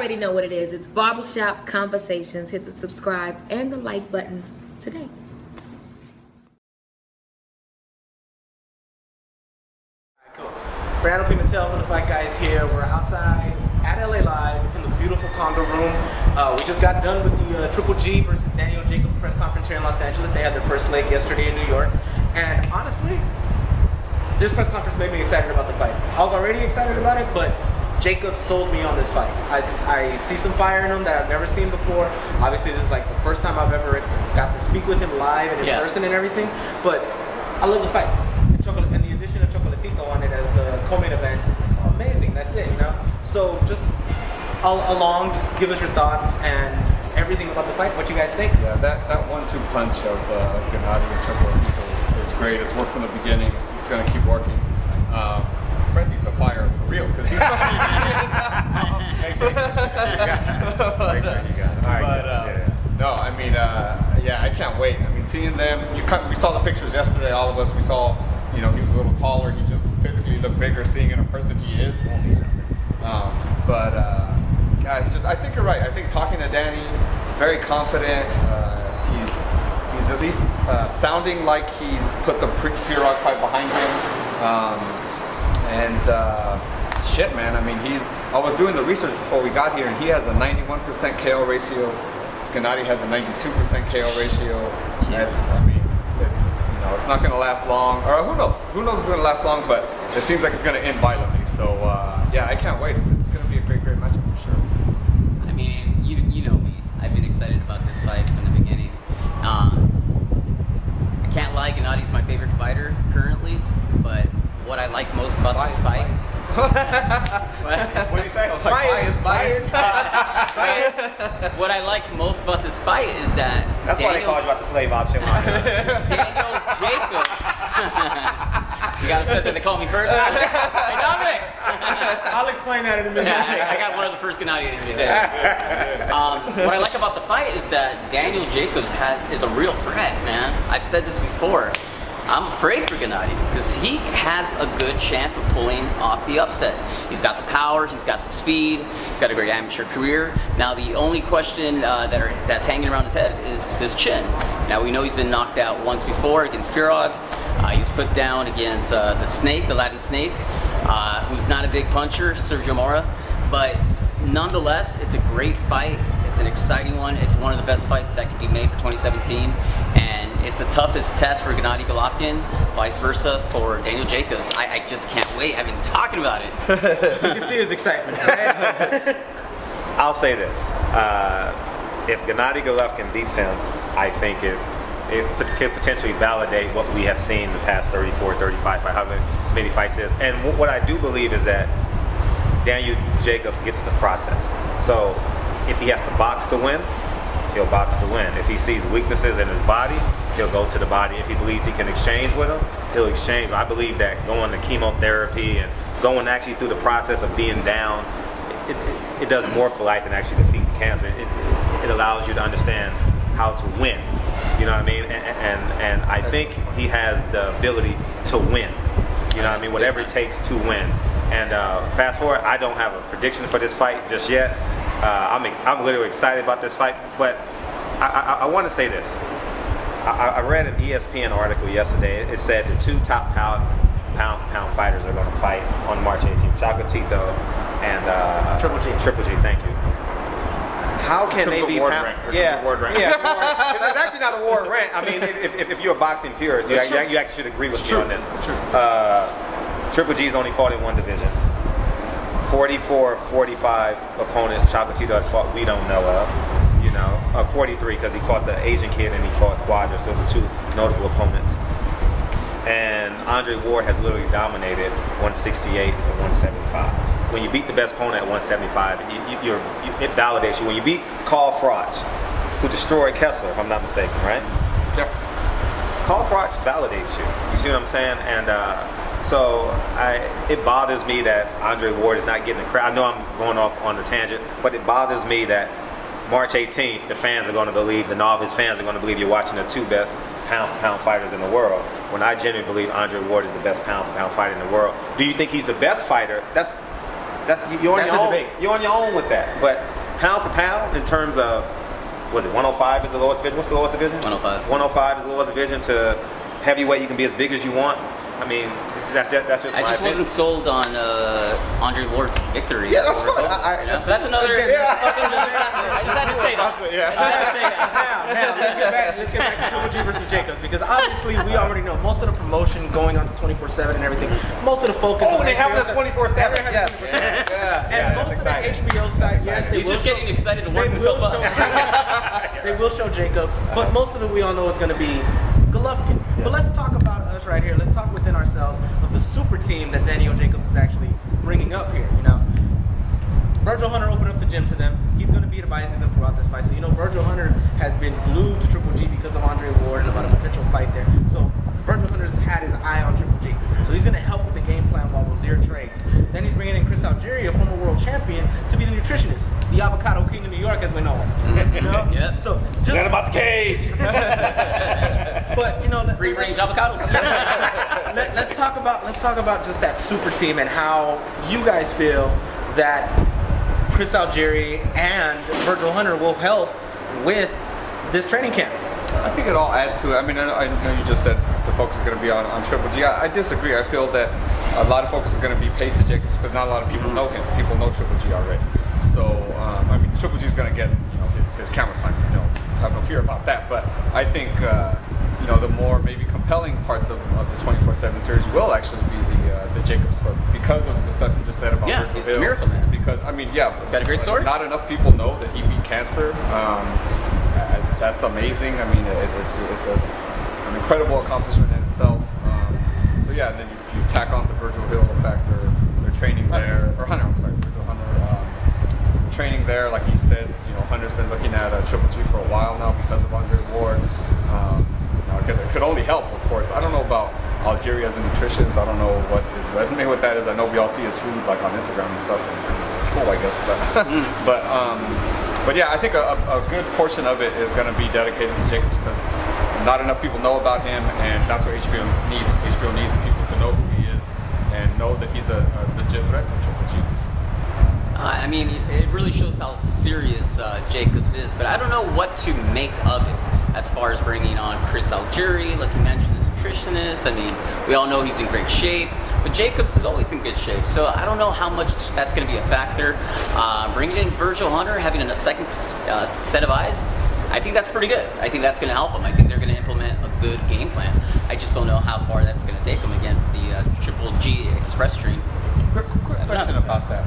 already know what it is. It's Barbershop Conversations. Hit the subscribe and the like button today. Cool. Brandon Pimentel for the Fight Guys here. We're outside at LA Live in the beautiful condo room. We just got done with the Triple G versus Daniel Jacobs press conference here in Los Angeles. They had their first leg yesterday in New York. And honestly, this press conference made me excited about the fight. I was already excited about it, but Jacobs sold me on this fight. I see some fire in him that I've never seen before. Obviously, this is like the first time I've ever got to speak with him live and in person and everything. But I love the fight. And the addition of Chocolatito on it as the co-main event, it's amazing. That's it, you know? So just all along, just give us your thoughts and everything about the fight. What you guys think? Yeah, that 1-2 punch of Gennady and Chocolatito is great. It's worked from the beginning. It's going to keep working. Freddy's a fire for real because he's supposed to be Make sure you got it. All right, no, I mean, yeah, I can't wait. I mean, seeing them, we saw the pictures yesterday. All of us, we saw, you know, he was a little taller. He just physically looked bigger. Seeing in person, he is. God, I think you're right. I think talking to Danny, very confident. He's at least sounding like he's put the Pirog fight behind him. Shit, man. I mean, I was doing the research before we got here, and he has a 91% KO ratio. Gennady has a 92% KO ratio. That's, I mean, it's not going to last long. Or who knows? Who knows if it's going to last long? But it seems like it's going to end violently. So yeah, I can't wait. It's going to be a great matchup for sure. I mean, you know me. I've been excited about this fight from the beginning. I can't lie, Gennady's my favorite fighter currently, but what I like most about this fight. What do you say? Bias. What I like most about this fight is that that's why they called you about the slave option. Daniel Jacobs. You got upset that they called me first? Hey, Dominic! I'll explain that in a minute. Yeah, I got one of the first Gennady interviews. What I like about the fight is that Daniel Jacobs is a real threat, man. I've said this before. I'm afraid for Gennady because he has a good chance of pulling off the upset. He's got the power, he's got the speed, he's got a great amateur career. Now the only question that's hanging around his head is his chin. Now we know he's been knocked out once before against Pirog. He was put down against the Snake, the Latin Snake, who's not a big puncher, Sergio Mora. But nonetheless, it's a great fight. It's an exciting one. It's one of the best fights that can be made for 2017. And it's the toughest test for Gennady Golovkin, vice versa for Daniel Jacobs. I just can't wait. I've been talking about it. You can see his excitement. I'll say this. If Gennady Golovkin beats him, I think it could potentially validate what we have seen the past 34, 35, however many fights is. And what I do believe is that Daniel Jacobs gets the process. So if he has to box to win, he'll box to win. If he sees weaknesses in his body, he'll go to the body. If he believes he can exchange with him, he'll exchange. I believe that going to chemotherapy and going actually through the process of being down, it does more for life than actually defeating cancer. It allows you to understand how to win. You know what I mean? And I think he has the ability to win. You know what I mean? Whatever it takes to win. And fast forward, I don't have a prediction for this fight just yet. I'm literally excited about this fight, but I want to say this. I read an ESPN article yesterday. It said the two top pound fighters are going to fight on March 18th, Chocolatito and Triple G. Thank you. How can they be pound? Yeah, it's actually not a war rant. I mean, if you're a boxing purist, you actually should agree with me on this. Triple G's only fought in one division. 44, 45 opponents Chocolatito has fought we don't know of, you know, 43 because he fought the Asian kid and he fought Quadras. Those are two notable opponents. And Andre Ward has literally dominated 168 and 175. When you beat the best opponent at 175, it validates you. When you beat Carl Froch, who destroyed Kessler, if I'm not mistaken, right? Yeah. Carl Froch validates you. You see what I'm saying? And so it bothers me that Andre Ward is not getting the crowd. I know I'm going off on the tangent, but it bothers me that March 18th, the fans are going to believe, the novice fans are going to believe you're watching the two best pound-for-pound fighters in the world, when I genuinely believe Andre Ward is the best pound-for-pound fighter in the world. Do you think he's the best fighter? you're on That's your a own. debate. You're on your own with that. But pound for pound, in terms of, was it 105 is the lowest division? What's the lowest division? 105. 105 is the lowest division. To heavyweight, you can be as big as you want. I mean, that's just I my just opinion. wasn't sold on Andre Ward's victory. Yeah, that's over fine. Golovkin, you know? That's- That's another. Yeah. I just had to say that. Yeah. I just had to say that. Now, let's get back to Triple G versus Jacobs, because obviously we already know most of the promotion going on to 24/7 and everything. Most of the focus. Oh, on they having us HBO 24/7. They're Yes. having us 24/7. Yeah, And that's most exciting. of the HBO side, yes, they He's will just show- getting excited to work they will himself show up. Jacobs. They will show Jacobs, but most of it we all know is going to be Golovkin. But let's talk about us right here. Let's talk within ourselves of the super team that Daniel Jacobs is actually bringing up here. You know, Virgil Hunter opened up the gym to them. He's going to be advising them throughout this fight. So, you know, Virgil Hunter has been glued to Triple G because of Andre Ward and about a potential fight there. So, Virgil Hunter's had his eye on Triple G. So, he's going to help with the game plan while Rozier trades. Then he's bringing in Chris Algieri, a former world champion, to be the nutritionist, the avocado king of New York, as we know him. You know? Yeah. So, just Forget about the cage. but, you know, Free range avocados. let's talk about just that super team and how you guys feel that Chris Algieri and Virgil Hunter will help with this training camp. I think it all adds to it. I mean, I know you just said the focus is going to be on Triple G. I disagree. I feel that a lot of focus is going to be paid to Jacobs because not a lot of people know him. People know Triple G already. So, I mean, Triple G is going to get his camera time. Have no fear about that. But I think the more maybe compelling parts of the 24/7 series will actually be the Jacobs part because of the stuff you just said about Yeah, Virgil he's a Hill. miracle man. Because I mean, yeah, He's got a great story. Not enough people know that he beat cancer. That's amazing. I mean, it's an incredible accomplishment in itself. So yeah, and then you tack on the Virgil Hill factor. They're training there, or Hunter. I'm sorry, Virgil Hunter. Training there, like you said, Hunter's been looking at Triple G for a while now because of Andre Ward. It could only help, of course. I don't know about Algieri as a nutritionist. I don't know what his resume with that is. I know we all see his food like on Instagram and stuff, and it's cool, I guess. But yeah, I think a good portion of it is going to be dedicated to Jacobs because not enough people know about him, and that's what HBO needs. HBO needs people to know who he is and know that he's a legit threat to Triple G. I mean, it really shows how serious Jacobs is, but I don't know what to make of it as far as bringing on Chris Algieri, like you mentioned, the nutritionist. I mean, we all know he's in great shape, but Jacobs is always in good shape, so I don't know how much that's going to be a factor. Bringing in Virgil Hunter, having a second set of eyes, I think that's pretty good. I think that's going to help him. I think they're going to implement a good game plan. I just don't know how far that's going to take him against the Triple G Express train. Quick question about that.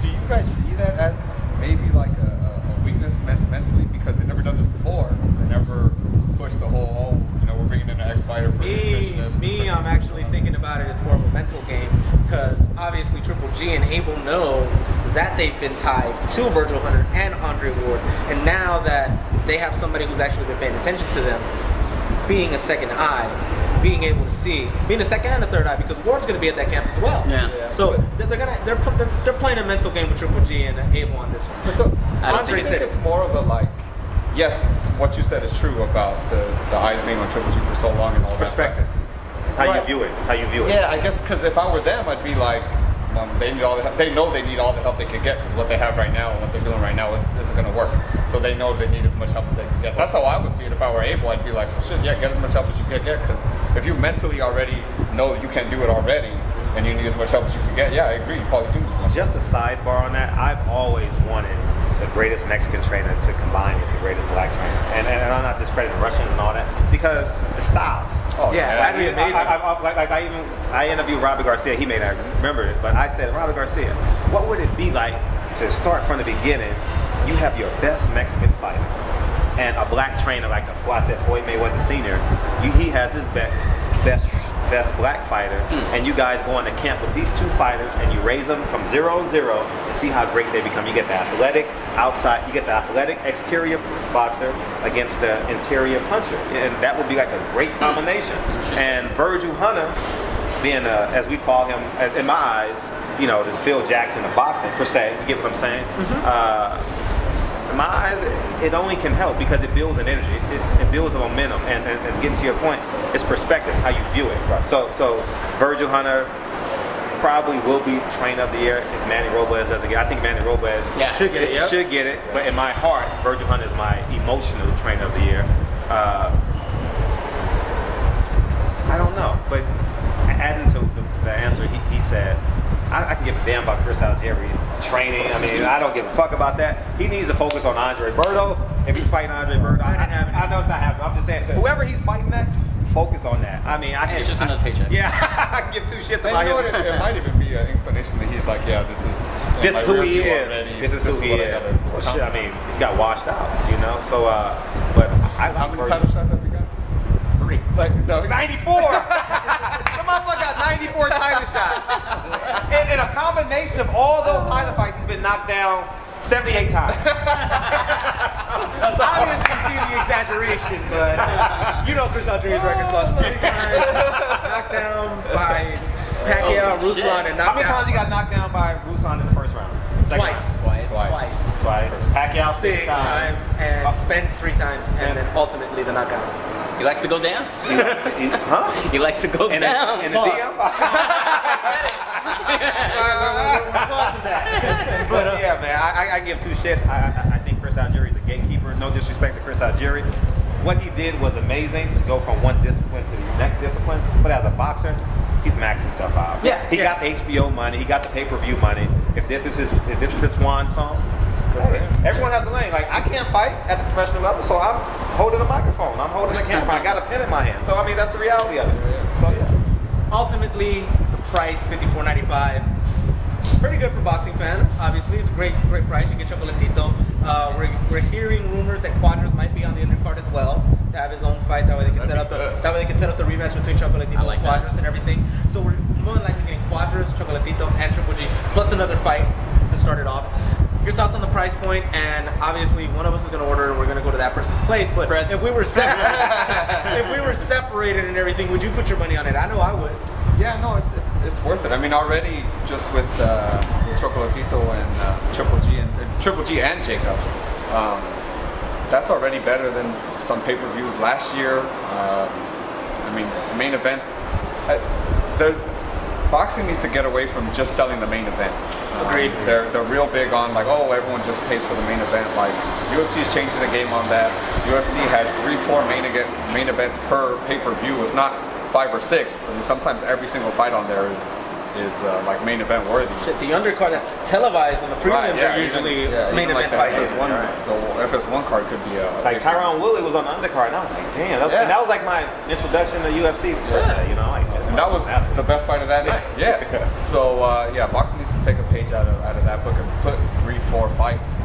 Do you guys see that as maybe like a weakness mentally because they've never done this before? They never pushed the whole, we're bringing in an ex-fighter for nutritionist. I'm actually thinking about it as more of a mental game because obviously Triple G and Abel know that they've been tied to Virgil Hunter and Andre Ward, and now that they have somebody who's actually been paying attention to them, being a second eye, being able to see, being a second and a third eye, because Ward's going to be at that camp as well. Yeah. So they're playing a mental game with Triple G and Abel on this one. But I don't Andre think said it's more of a yes, what you said is true about the eyes being on Triple G for so long and all that. Perspective. It's how you view it. It's how you view it. Yeah, I guess because if I were them, I'd be like, they need all the help. They know they need all the help they can get because what they have right now and what they're doing right now isn't going to work. So they know they need as much help as they can get. That's how I would see it. If I were able, I'd be like, well, shit, yeah, get as much help as you can get. Because if you mentally already know that you can do it already and you need as much help as you can get, yeah, I agree. You probably do need as much. Just a sidebar on that, I've always wanted the greatest Mexican trainer to combine with the greatest black trainer. And I'm not discrediting Russians and all that because the styles. Oh, Yeah, that'd be amazing. I interviewed Robert Garcia. He may not remember it, but I said, Robert Garcia, what would it be like to start from the beginning? You have your best Mexican fighter and a black trainer like Floyd Mayweather Sr. He has his best black fighter, and you guys go into camp with these two fighters, and you raise them from 0-0 and see how great they become. You get the athletic outside, you get the athletic exterior boxer against the interior puncher, and that would be like a great combination. And Virgil Hunter, being as we call him in my eyes, this Phil Jackson of boxing per se. You get what I'm saying? In my eyes, it only can help because it builds an energy, it builds a momentum, and getting to your point, it's perspective, how you view it. So Virgil Hunter, probably will be trainer of the year if Manny Robles doesn't get it. I think Manny Robles should get it. Yep. Should get it. But in my heart, Virgil Hunt is my emotional trainer of the year. I don't know, but adding to the answer he said, I can give a damn about Chris Algieri training. I mean, I don't give a fuck about that. He needs to focus on Andre Berto. If he's fighting Andre Berto, I know it's not happening. I'm just saying, whoever he's fighting next, focus on that. I mean, it's just another paycheck. Yeah, I can give two shits about you know him. It might even be an inclination that he's like, yeah, this is Who he is. This is who he is. Well, shit, I mean, he got washed out, you know. So, but I How many title shots have you got? 3. Like, no, 94. The motherfucker got 94 title shots. And a combination of all those title fights, he's been knocked down 78 times. Obviously, you see the exaggeration, but you know Chris Algieri's record plus 3 times, knocked down by Pacquiao, Ruslan, and how many times he got knocked down by Ruslan in the first round? Twice. Pacquiao 6 times, and Spence 3 times, and then ultimately the knockout. He likes to go down. Huh? He likes to go down. In the DM? But yeah, man, I give 2 shits. I think Chris Algieri is a gatekeeper. No disrespect to Chris Algieri. What he did was amazing to go from one discipline to the next discipline. But as a boxer, he's maxed himself out. Yeah, he got the HBO money. He got the pay-per-view money. If this is his swan song, everyone has a lane. Like, I can't fight at the professional level, so I'm holding a microphone. I'm holding a camera. I got a pen in my hand. So I mean, that's the reality of it. So yeah. Ultimately, the price $54.95. Pretty good for boxing fans. Obviously, it's a great price. You get Chocolatito. We're hearing rumors that Quadras might be on the undercard as well to have his own fight. That way they can set up the rematch between Chocolatito and Quadras and everything. So we're more than likely getting Quadras, Chocolatito, and Triple G plus another fight to start it off. Your thoughts on the price point, and obviously one of us is going to order and we're going to go to that person's place. But if we were separated and everything, would you put your money on it? I know I would. Yeah, no, it's worth it. I mean, already just with Chocolatito and Triple G and JACOBS, that's already better than some pay-per-views last year. I mean, main events. Boxing needs to get away from just selling the main event. Agreed. They're real big on like, oh, everyone just pays for the main event. Like, UFC is changing the game on that. UFC has 3-4 main events per pay-per-view, if not 5 or 6. I mean, sometimes every single fight on there is like main event worthy. Shit, the undercard that's televised and the prelims are usually main event fights. The FS1 card could be like Tyron Woodley was on the undercard, and I was like, damn, that was like my introduction to UFC. You know, like that was the best fight of that night. Yeah. So boxing needs to take a page out of that book and put 3-4 fights.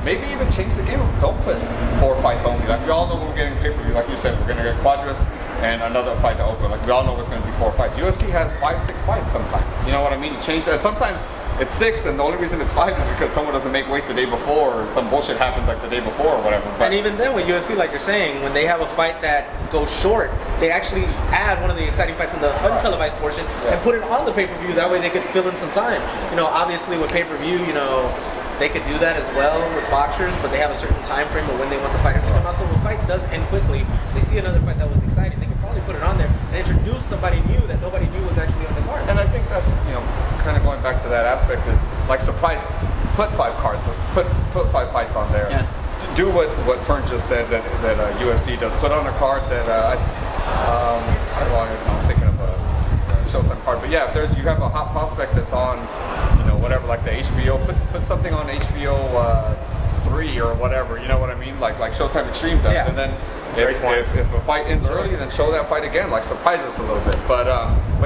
Maybe even change the game. Don't put 4 fights only. Like, we all know when we're getting pay-per-view. Like you said, we're gonna get Quadras and another fight to open. Like, we all know it's gonna be 4 fights. UFC has 5-6 fights sometimes. You know what I mean? You change that. Sometimes it's 6, and the only reason it's 5 is because someone doesn't make weight the day before, or some bullshit happens like the day before, or whatever. But, and even then, with UFC, like you're saying, when they have a fight that goes short, they actually add one of the exciting fights in the untelevised portion and put it on the pay-per-view. That way, they could fill in some time. You know, obviously with pay-per-view, you know, they could do that as well with boxers, but they have a certain time frame of when they want the fighters to come out. So if a fight does end quickly, they see another fight that was exciting, they could probably put it on there and introduce somebody new that nobody knew was actually on the card. And I think that's, you know, kind of going back to that aspect is like surprises. Put 5 cards, put 5 fights on there. Yeah. Do what Fern just said that UFC does. Put on a card that I'm thinking of a Showtime card, but yeah, if you have a hot prospect that's on, you know, whatever, like the HBO, put something on HBO 3 or whatever, you know what I mean? Like Showtime Extreme does, and then if a fight ends early, then show that fight again, like surprise us a little bit. But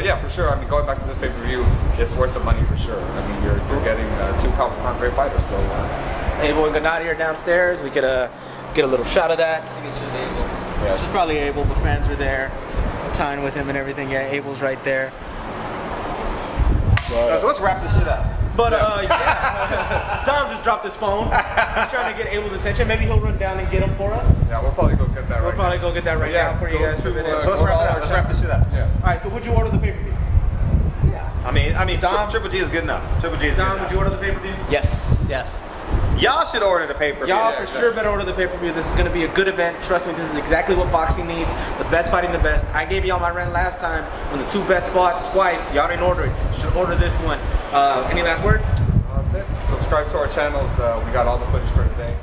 yeah, for sure. I mean, going back to this pay-per-view, it's worth the money for sure. I mean, you're getting 2 pound great fighters. So Abel and Gennady are downstairs. We could get a little shot of that. I think it's just Abel. Yeah, it's just probably Abel, but fans were there, tying with him and everything. Yeah, Abel's right there. So let's wrap this shit up. But Dom just dropped his phone. He's trying to get Abel's attention. Maybe he'll run down and get him for us. Yeah, we'll probably go get that. We'll probably go get that right now for you guys. So let's wrap this shit up. Yeah. All right. So would you order the pay-per-view? Yeah. I mean, Dom, Triple G is good enough. Triple G is Dom, good would you order the pay-per-view? Yes. Y'all should order the pay-per-view. Y'all for sure better order the pay-per-view. This is going to be a good event. Trust me, this is exactly what boxing needs. The best fighting the best. I gave y'all my rant last time when the two best fought twice. Y'all didn't order it. You should order this one. Any last words? That's it. Subscribe to our channels. We got all the footage for today.